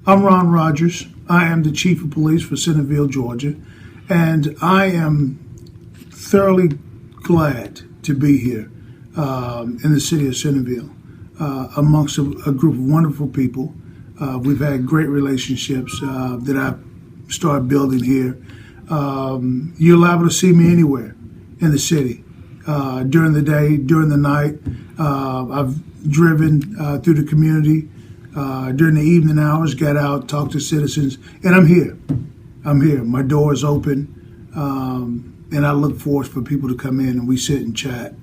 I'm Ron Rodgers. I am the Chief of Police for Centerville, Georgia, and I am thoroughly glad to be here in the city of Centerville amongst a group of wonderful people. We've had great relationships that I've started building here. You're liable to see me anywhere in the city, during the day, during the night. I've driven through the community during the evening hours, got out, talked to citizens, and I'm here. I'm here. My door is open, and I look forward for people to come in and we sit and chat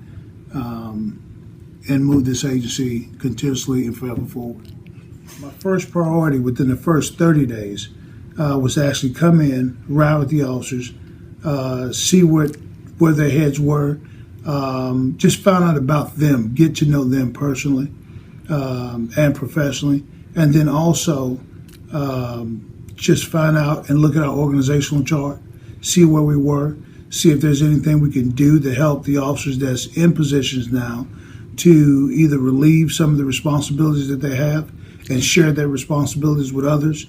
and move this agency continuously and forever forward. My first priority within the first 30 days was to actually come in, ride with the officers, see where their heads were, just find out about them, get to know them personally and professionally, and then also just find out and look at our organizational chart, see where we were, see if there's anything we can do to help the officers that's in positions now to either relieve some of the responsibilities that they have and share their responsibilities with others,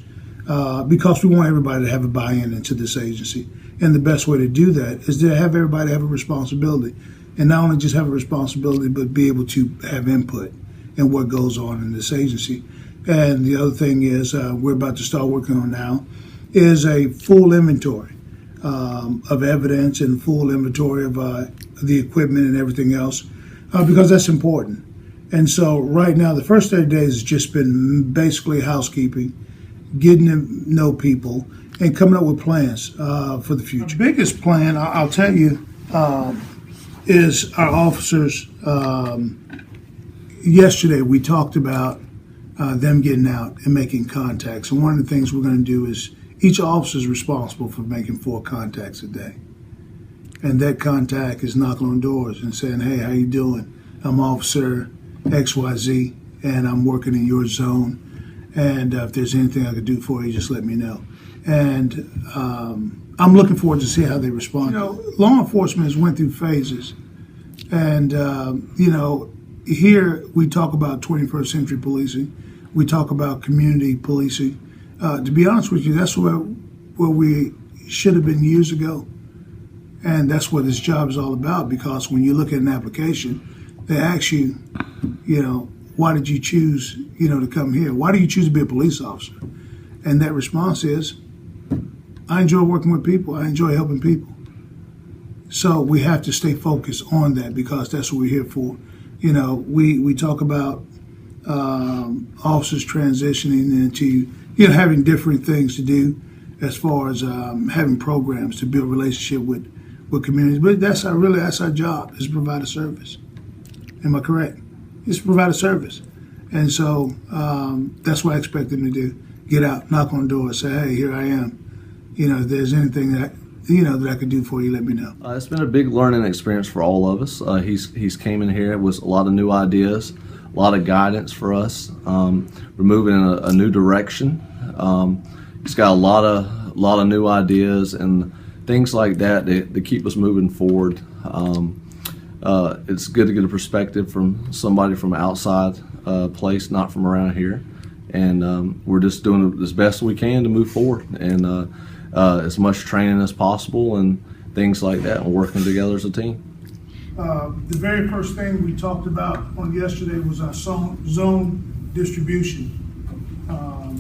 because we want everybody to have a buy-in into this agency. And the best way to do that is to have everybody have a responsibility, and not only just have a responsibility, but be able to have input in what goes on in this agency. And the other thing is we're about to start working on now is a full inventory of evidence and full inventory of the equipment and everything else, because that's important. And so right now, the first 30 days has just been basically housekeeping, getting to know people, and coming up with plans for the future. The biggest plan, I'll tell you, is our officers. Yesterday, we talked about them getting out and making contacts. And one of the things we're going to do is each officer is responsible for making 4 contacts a day. And that contact is knocking on doors and saying, hey, how you doing? I'm Officer XYZ, and I'm working in your zone. And if there's anything I could do for you, just let me know. And I'm looking forward to see how they respond. You know, law enforcement has went through phases. And, here we talk about 21st century policing. We talk about community policing. To be honest with you, that's where we should have been years ago. And that's what this job is all about, because when you look at an application, they ask you, why did you choose, to come here? Why do you choose to be a police officer? And that response is, I enjoy working with people. I enjoy helping people. So we have to stay focused on that, because that's what we're here for. We talk about officers transitioning into, having different things to do as far as having programs to build relationship with communities. But that's our job, is to provide a service. Am I correct? It's to provide a service. And so that's what I expect them to do. Get out, knock on doors, say, hey, here I am. If there's anything that I could do for you, let me know. It's been a big learning experience for all of us. He's came in here with a lot of new ideas, a lot of guidance for us. We're moving in a new direction. He's got a lot of new ideas and things like that that keep us moving forward. It's good to get a perspective from somebody from outside place, not from around here. And we're just doing as best we can to move forward, and as much training as possible and things like that, and working together as a team. The very first thing we talked about on yesterday was our zone distribution.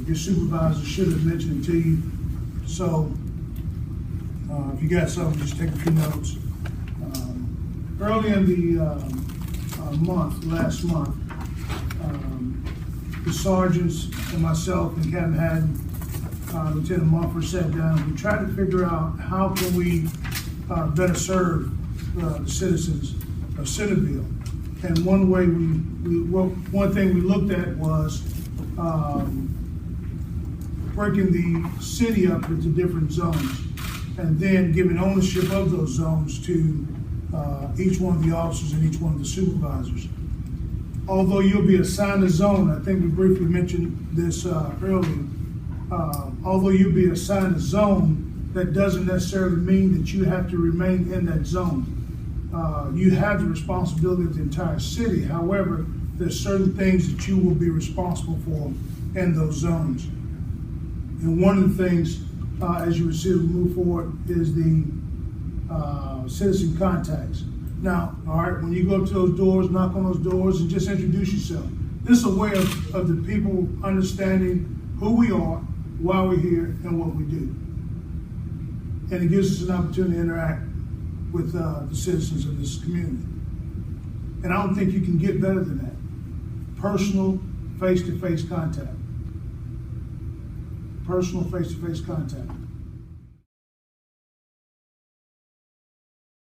Your supervisor should have mentioned it to you. So if you got something, just take a few notes. Early in the last month, the sergeants and myself and Captain Haddon, Lieutenant Mumford, sat down and we tried to figure out how can we better serve the citizens of Centerville. And one thing we looked at was breaking the city up into different zones, and then giving ownership of those zones to each one of the officers and each one of the supervisors. Although you'll be assigned a zone, I think we briefly mentioned this earlier, although you'll be assigned a zone, that doesn't necessarily mean that you have to remain in that zone. You have the responsibility of the entire city. However, there's certain things that you will be responsible for in those zones. And one of the things, as you would see we move forward, is the citizen contacts. Now, all right, when you go up to those doors, knock on those doors, and just introduce yourself. This is a way of the people understanding who we are, why we're here, and what we do. And it gives us an opportunity to interact with the citizens of this community. And I don't think you can get better than that. Personal, face-to-face contact. Personal, face-to-face contact.